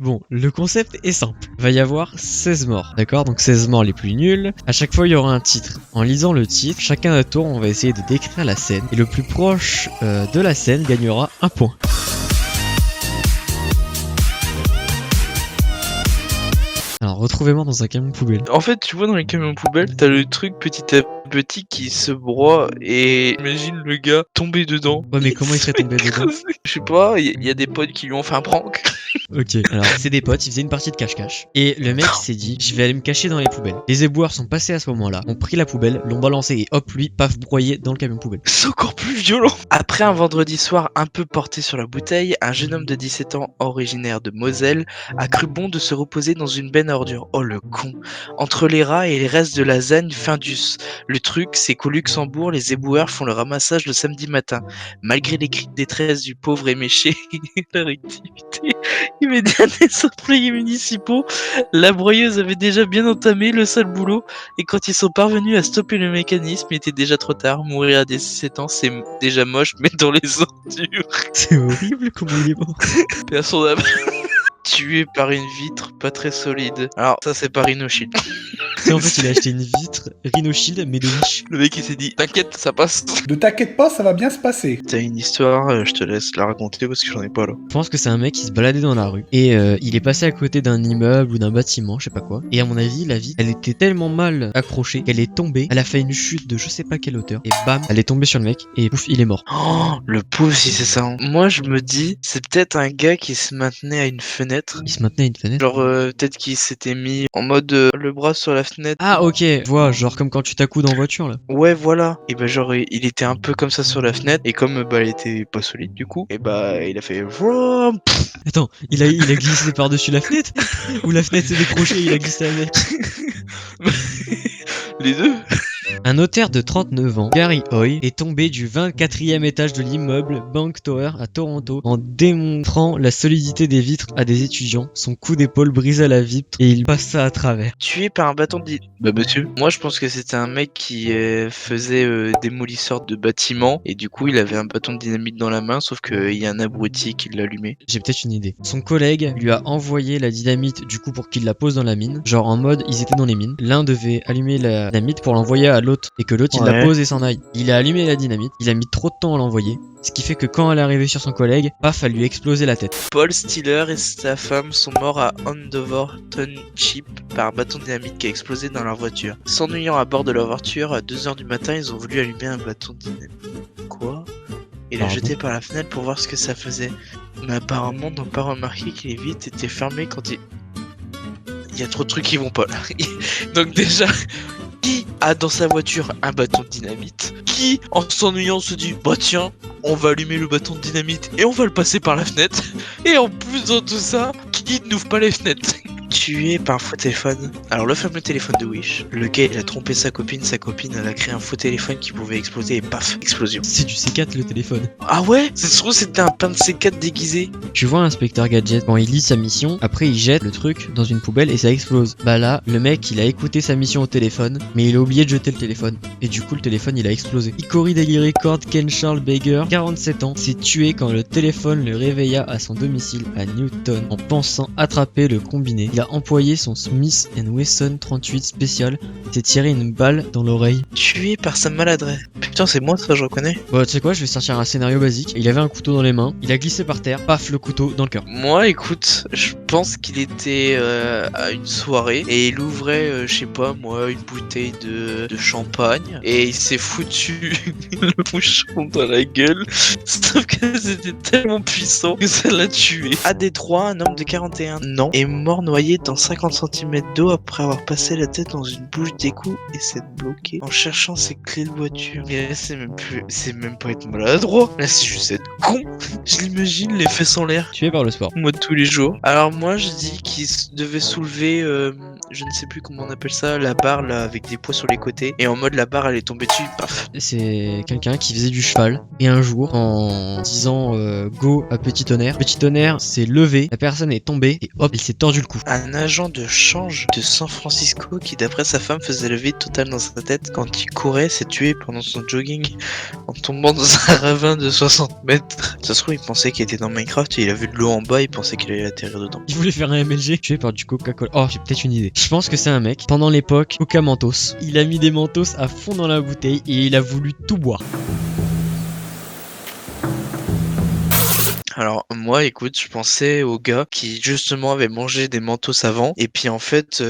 Bon, le concept est simple. Il va y avoir 16 morts, d'accord? Donc 16 morts les plus nuls. À chaque fois, il y aura un titre. En lisant le titre, chacun à tour, on va essayer de décrire la scène. Et le plus proche de la scène gagnera un point. Alors, retrouvez-moi dans un camion poubelle. En fait, tu vois, dans les camions poubelles, t'as le truc petit à petit qui se broie et imagine le gars tomber dedans. Ouais, mais comment il serait tombé dedans? Je sais pas, il y a des potes qui lui ont fait un prank. Ok, alors c'est des potes, ils faisaient une partie de cache-cache. Et le mec s'est dit, je vais aller me cacher dans les poubelles. Les éboueurs sont passés à ce moment-là, ont pris la poubelle, l'ont balancé et hop, lui, paf, broyé dans le camion poubelle. C'est encore plus violent. Après un vendredi soir un peu porté sur la bouteille, un jeune homme de 17 ans originaire de Moselle a cru bon de se reposer dans une benne à ordures. Oh le con. Entre les rats et les restes de lasagne Findus. Le truc, c'est qu'au Luxembourg, les éboueurs font le ramassage le samedi matin. Malgré les cris de détresse du pauvre éméché et leur activité immédiate des employés municipaux, la broyeuse avait déjà bien entamé le sale boulot et quand ils sont parvenus à stopper le mécanisme, il était déjà trop tard. Mourir à 17 ans, c'est déjà moche, mais dans les ordures. C'est horrible comment il est mort. Paix à son âme. Tué par une vitre pas très solide. Alors, ça, c'est pas Rhino Shield. C'est en fait, il a acheté une vitre Rhino Shield, mais de niche. Le mec, il s'est dit, t'inquiète, ça passe. Ne t'inquiète pas, ça va bien se passer. T'as une histoire, je te laisse la raconter parce que j'en ai pas là. Je pense que c'est un mec qui se baladait dans la rue et il est passé à côté d'un immeuble ou d'un bâtiment, je sais pas quoi. Et à mon avis, la vitre, elle était tellement mal accrochée qu'elle est tombée. Elle a fait une chute de je sais pas quelle hauteur et bam, elle est tombée sur le mec et pouf, il est mort. Oh, le pauvre, si c'est ça. Moi, je me dis, c'est peut-être un gars qui se maintenait à une fenêtre. Il se maintenait à une fenêtre. Genre, peut-être qu'il s'était mis en mode le bras sur la fenêtre. Ah ok, je vois, genre comme quand tu t'accoudes en voiture là. Ouais, voilà. Et bah, genre, il était un peu comme ça sur la fenêtre. Et comme bah, elle était pas solide du coup, et bah, il a fait vroom. Attends, il a glissé par-dessus la fenêtre ou la fenêtre s'est décrochée et il a glissé avec. Les deux. Un notaire de 39 ans, Gary Hoy, est tombé du 24e étage de l'immeuble Bank Tower à Toronto en démontrant la solidité des vitres à des étudiants. Son coup d'épaule brisa la vitre et il passa à travers. Tué par un bâton de dynamite. Bah monsieur. Moi je pense que c'était un mec qui faisait démolisseur de bâtiments et du coup il avait un bâton de dynamite dans la main sauf qu'il y a un abruti qui l'a allumé. J'ai peut-être une idée. Son collègue lui a envoyé la dynamite du coup pour qu'il la pose dans la mine. Genre en mode ils étaient dans les mines. L'un devait allumer la dynamite pour l'envoyer à l'autre et que l'autre il la Ouais. pose et s'en aille. Il a allumé la dynamite, il a mis trop de temps à l'envoyer. Ce qui fait que quand elle est arrivée sur son collègue, paf, elle lui a explosé la tête. Paul Stiller et sa femme sont morts à Andover Township par un bâton de dynamite qui a explosé dans leur voiture. S'ennuyant à bord de leur voiture, à 2h du matin, ils ont voulu allumer un bâton de dynamite. Quoi? Et l'a Pardon. jeté par la fenêtre pour voir ce que ça faisait. Mais apparemment, n'ont pas remarqué que les vitres étaient fermées quand il... Il y a trop de trucs qui vont pas là. Donc déjà, qui a dans sa voiture un bâton de dynamite? Qui, en s'ennuyant, se dit bah tiens, on va allumer le bâton de dynamite et on va le passer par la fenêtre. Et en plus de tout ça, qui n'ouvre pas les fenêtres? Tué par un faux téléphone. Alors le fameux téléphone de Wish, le gars il a trompé sa copine elle a créé un faux téléphone qui pouvait exploser et paf, explosion. C'est du C4 le téléphone. Ah ouais? C'est sûr c'était un pain de C4 déguisé. Tu vois l'inspecteur Gadget, quand il lit sa mission, après il jette le truc dans une poubelle et ça explose. Bah là, le mec il a écouté sa mission au téléphone, mais il a oublié de jeter le téléphone. Et du coup le téléphone il a explosé. Hickory Daily Record, Ken Charles Baker, 47 ans, s'est tué quand le téléphone le réveilla à son domicile à Newton en pensant attraper le combiné. Il a employé son Smith & Wesson 38 spécial, s'est tiré une balle dans l'oreille. Tué par sa maladresse. Putain c'est moi ça je reconnais. Bah tu sais quoi, je vais sortir un scénario basique. Il avait un couteau dans les mains, il a glissé par terre, paf le couteau dans le cœur. Moi écoute, je pense qu'il était à une soirée et il ouvrait, je sais pas moi, une bouteille de champagne et il s'est foutu le bouchon dans la gueule. Sauf que c'était tellement puissant que ça l'a tué. À Détroit, un homme de 41 ans est mort noyé dans 50 cm d'eau après avoir passé la tête dans une bouche d'égout et s'être bloqué en cherchant ses clés de voiture. Mais là, c'est même pas être maladroit. Là, c'est juste être con. Je l'imagine, les fesses en l'air. Tué par le sport. Moi de tous les jours. Alors moi je dis qu'il devait soulever, je ne sais plus comment on appelle ça, la barre là avec des poids sur les côtés. Et en mode la barre elle est tombée dessus, paf. C'est quelqu'un qui faisait du cheval et un jour en disant go à Petit Tonnerre s'est levé, la personne est tombée et hop, il s'est tordu le cou. Un un agent de change de San Francisco qui, d'après sa femme, faisait le vide total dans sa tête quand il courait, s'est tué pendant son jogging en tombant dans un ravin de 60 mètres. Ça se trouve, il pensait qu'il était dans Minecraft et il a vu de l'eau en bas, il pensait qu'il allait atterrir dedans. Il voulait faire un MLG tué par du Coca-Cola. Oh, j'ai peut-être une idée. Je pense que c'est un mec, pendant l'époque Coca Mentos. Il a mis des Mentos à fond dans la bouteille et il a voulu tout boire. Alors moi, écoute, je pensais au gars qui justement avait mangé des Mentos avant et puis en fait,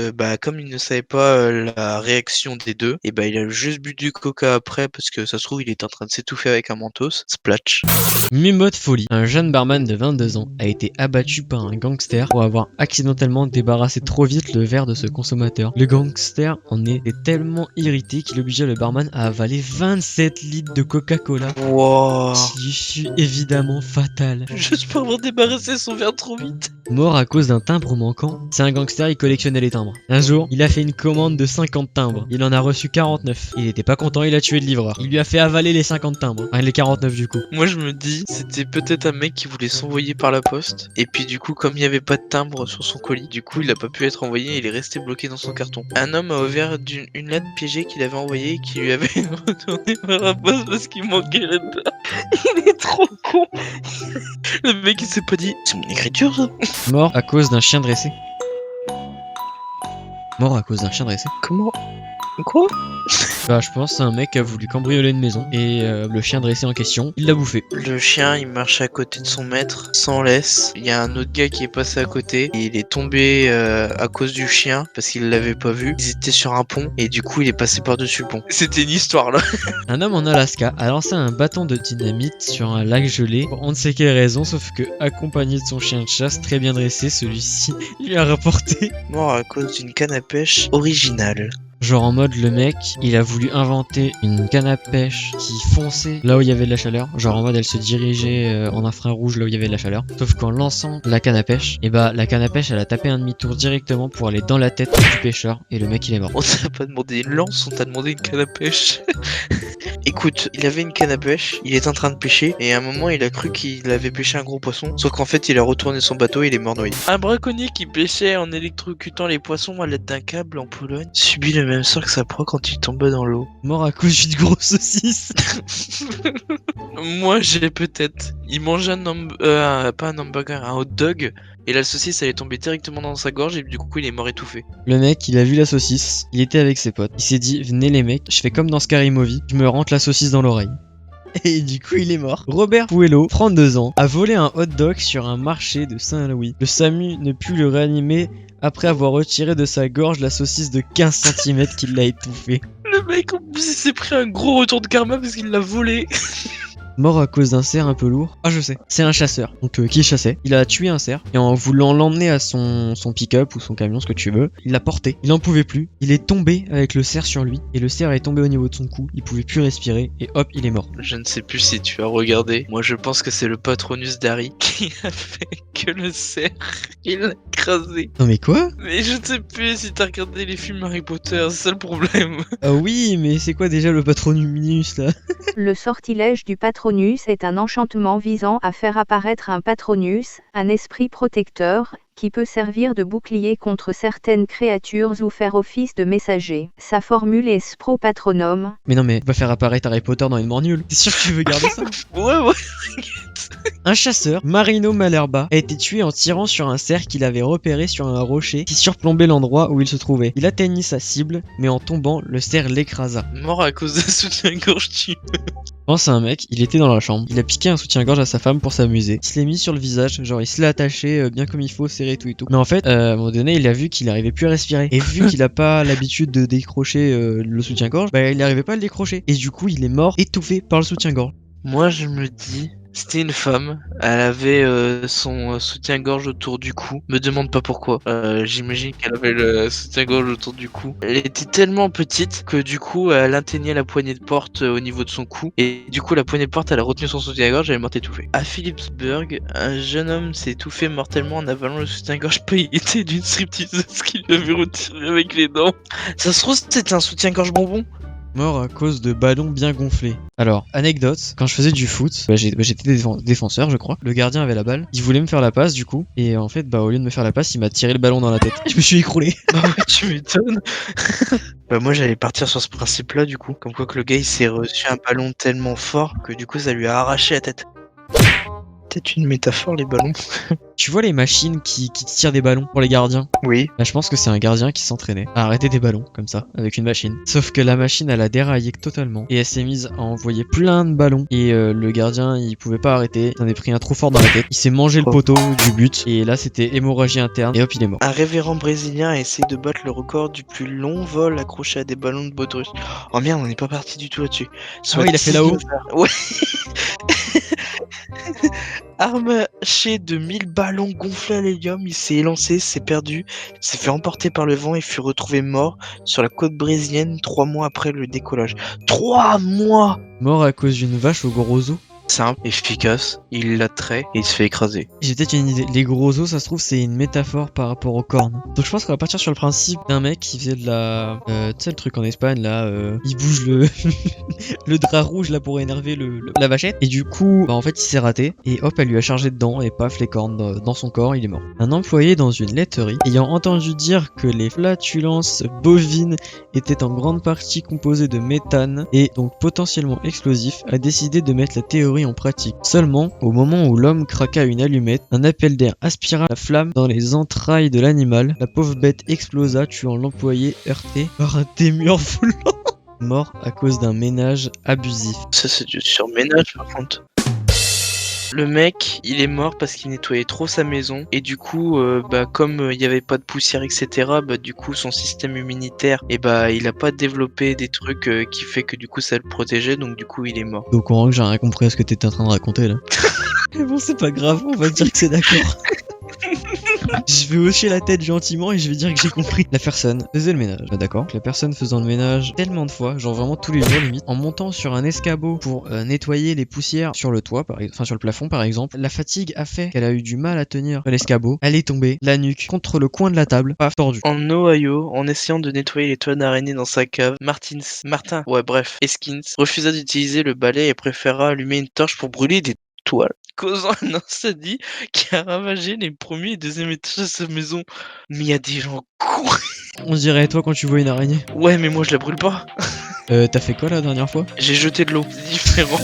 comme il ne savait pas la réaction des deux, et il a juste bu du coca après parce que ça se trouve il était en train de s'étouffer avec un Mentos. Splatch. Mimode folie. Un jeune barman de 22 ans a été abattu par un gangster pour avoir accidentellement débarrassé trop vite le verre de ce consommateur. Le gangster en était tellement irrité qu'il obligea le barman à avaler 27 litres de Coca-Cola. Wow. Qui fut évidemment fatal. Juste pour avoir débarrassé son verre trop vite. Mort à cause d'un timbre manquant. C'est un gangster, il collectionnait les timbres. Un jour, il a fait une commande de 50 timbres. Il en a reçu 49. Il était pas content, il a tué le livreur. Il lui a fait avaler les 50 timbres. Enfin, les 49 du coup. Moi je me dis, c'était peut-être un mec qui voulait s'envoyer par la poste. Et puis du coup, comme il n'y avait pas de timbre sur son colis, du coup il a pas pu être envoyé et il est resté bloqué dans son carton. Un homme a ouvert une lettre piégée qu'il avait envoyée et qui lui avait retourné par la poste parce qu'il manquait là-dedans. Il est trop con. Le mec il s'est pas dit, c'est mon écriture ça. Mort à cause d'un chien dressé. Mort à cause d'un chien dressé. Comment? Quoi? Bah je pense que c'est un mec qui a voulu cambrioler une maison et le chien dressé en question, il l'a bouffé. Le chien il marche à côté de son maître sans laisse. Il y a un autre gars qui est passé à côté et il est tombé à cause du chien parce qu'il l'avait pas vu. Ils étaient sur un pont et du coup il est passé par-dessus le pont. C'était une histoire là. Un homme en Alaska a lancé un bâton de dynamite sur un lac gelé pour on ne sait quelle raison, sauf que accompagné de son chien de chasse très bien dressé, celui-ci lui a rapporté. Mort à cause d'une canne à pêche originale. Genre en mode le mec, il a voulu inventer une canne à pêche qui fonçait là où il y avait de la chaleur. Genre en mode elle se dirigeait en infrarouge là où il y avait de la chaleur. Sauf qu'en lançant la canne à pêche, et la canne à pêche elle a tapé un demi-tour directement pour aller dans la tête du pêcheur et le mec il est mort. On t'a pas demandé une lance, on t'a demandé une canne à pêche. Écoute, il avait une canne à pêche, il est en train de pêcher et à un moment il a cru qu'il avait pêché un gros poisson. Sauf qu'en fait il a retourné son bateau et il est mort noyé. Un braconnier qui pêchait en électrocutant les poissons à l'aide d'un câble en Pologne subit le même sort que sa proie quand il tombe dans l'eau. Mort à cause d'une grosse saucisse. Moi j'ai peut-être. Il mangeait pas un hamburger, un hot dog et la saucisse elle est tombée directement dans sa gorge et du coup il est mort étouffé. Le mec il a vu la saucisse, il était avec ses potes. Il s'est dit venez les mecs, je fais comme dans Scary Movie, je me rentre la saucisse dans l'oreille. Et du coup il est mort. Robert Puello, 32 ans, a volé un hot dog sur un marché de Saint-Louis. Le SAMU ne put le réanimer après avoir retiré de sa gorge la saucisse de 15 cm qui l'a étouffé. Le mec en plus il s'est pris un gros retour de karma parce qu'il l'a volé. Mort à cause d'un cerf un peu lourd. Ah je sais, c'est un chasseur, donc qui chassait. Il a tué un cerf et en voulant l'emmener à son pick-up ou son camion, ce que tu veux, il l'a porté. Il en pouvait plus, il est tombé avec le cerf sur lui et le cerf est tombé au niveau de son cou. Il pouvait plus respirer et hop il est mort. Je ne sais plus si tu as regardé. Moi je pense que c'est le patronus d'Harry qui a fait que le cerf il l'a écrasé. Non mais quoi? Mais je ne sais plus si t'as regardé les films Harry Potter, c'est ça le problème. Ah oui, mais c'est quoi déjà le Patronus là? Le sortilège du Patronus est un enchantement visant à faire apparaître un Patronus, un esprit protecteur, qui peut servir de bouclier contre certaines créatures ou faire office de messager. Sa formule est Spro Patronum. Mais non mais, on va faire apparaître Harry Potter dans une mort nulle. T'es sûr que tu veux garder ça? Ouais. Un chasseur, Marino Malerba, a été tué en tirant sur un cerf qu'il avait repéré sur un rocher qui surplombait l'endroit où il se trouvait. Il atteignit sa cible, mais en tombant, le cerf l'écrasa. Mort à cause d'un soutien-gorge tué. Je pense à un mec, il était dans la chambre, il a piqué un soutien-gorge à sa femme pour s'amuser. Il se l'est mis sur le visage, genre il se l'est attaché bien comme il faut, serré tout et tout. Mais en fait, à un moment donné, il a vu qu'il arrivait plus à respirer. Et vu qu'il a pas l'habitude de décrocher le soutien-gorge, il n'arrivait pas à le décrocher. Et du coup, il est mort étouffé par le soutien-gorge. Moi je me dis, c'était une femme, elle avait son soutien-gorge autour du cou. Me demande pas pourquoi. J'imagine qu'elle avait le soutien-gorge autour du cou. Elle était tellement petite que du coup elle atteignait la poignée de porte au niveau de son cou. Et du coup la poignée de porte elle a retenu son soutien-gorge et elle est morte étouffée. À Phillipsburg, un jeune homme s'est étouffé mortellement en avalant le soutien-gorge pailleté d'une stripteaseuse qui l'avait retiré avec les dents. Ça se trouve c'était un soutien-gorge bonbon. Mort à cause de ballons bien gonflés. Alors, anecdote, quand je faisais du foot, j'étais défenseur je crois, le gardien avait la balle, il voulait me faire la passe du coup, et en fait au lieu de me faire la passe, il m'a tiré le ballon dans la tête. Je me suis écroulé. Bah ouais, tu m'étonnes. Bah moi j'allais partir sur ce principe-là du coup, comme quoi que le gars il s'est reçu un ballon tellement fort que du coup ça lui a arraché la tête. Peut-être une métaphore les ballons. Tu vois les machines qui tirent des ballons pour les gardiens? Oui. Bah, je pense que c'est un gardien qui s'entraînait à arrêter des ballons comme ça avec une machine. Sauf que la machine elle a déraillé totalement et elle s'est mise à envoyer plein de ballons et le gardien il pouvait pas arrêter, il en a pris un trop fort dans la tête. Il s'est mangé le poteau du but et là c'était hémorragie interne et hop il est mort. Un révérend brésilien a essayé de battre le record du plus long vol accroché à des ballons de baudruche. Oh merde, on n'est pas parti du tout là-dessus. Ah ouais, il a fait là-haut. Ouais. Armaché de 1000 ballons gonflés à l'hélium, il s'est élancé, s'est perdu, s'est fait emporter par le vent et fut retrouvé mort sur la côte brésilienne 3 mois après le décollage. 3 mois! Mort à cause d'une vache au gros os. Simple, efficace, il la trait et il se fait écraser. J'ai peut-être une idée. Les gros os, ça se trouve, c'est une métaphore par rapport aux cornes. Donc je pense qu'on va partir sur le principe d'un mec qui faisait de la... tu sais le truc en Espagne là, il bouge le... le drap rouge là pour énerver la vachette. Et du coup, bah, en fait il s'est raté. Et hop, elle lui a chargé dedans et paf, les cornes dans son corps, il est mort. Un employé dans une laiterie, ayant entendu dire que les flatulences bovines étaient en grande partie composées de méthane et donc potentiellement explosifs, a décidé de mettre la théorie en pratique. Seulement, au moment où l'homme craqua une allumette, un appel d'air aspira la flamme dans les entrailles de l'animal. La pauvre bête explosa, tuant l'employé heurté par un démur volant. Mort à cause d'un ménage abusif. Ça c'est du surménage par contre. Le mec, il est mort parce qu'il nettoyait trop sa maison et du coup, comme il n'y avait pas de poussière, etc. Bah du coup, son système immunitaire, et il a pas développé des trucs qui fait que du coup ça le protégeait, donc du coup il est mort. Au courant que j'ai rien compris à ce que t'étais en train de raconter là. Mais bon, c'est pas grave, on va dire que c'est d'accord. Je vais hocher la tête gentiment et je vais dire que j'ai compris. La personne faisait le ménage, d'accord? La personne faisant le ménage tellement de fois, genre vraiment tous les jours limite, en montant sur un escabeau pour nettoyer les poussières sur le toit, enfin sur le plafond par exemple, la fatigue a fait qu'elle a eu du mal à tenir l'escabeau. Elle est tombée, la nuque contre le coin de la table, paf, tordue. En Ohio, en essayant de nettoyer les toits d'araignée dans sa cave, Eskins refusa d'utiliser le balai et préféra allumer une torche pour brûler des toiles, causant un incendie qui a ravagé les premiers et deuxième étages de sa maison. Mais il y a des gens cons. On dirait toi quand tu vois une araignée. Ouais, mais moi je la brûle pas. T'as fait quoi la dernière fois? J'ai jeté de l'eau, c'est différent.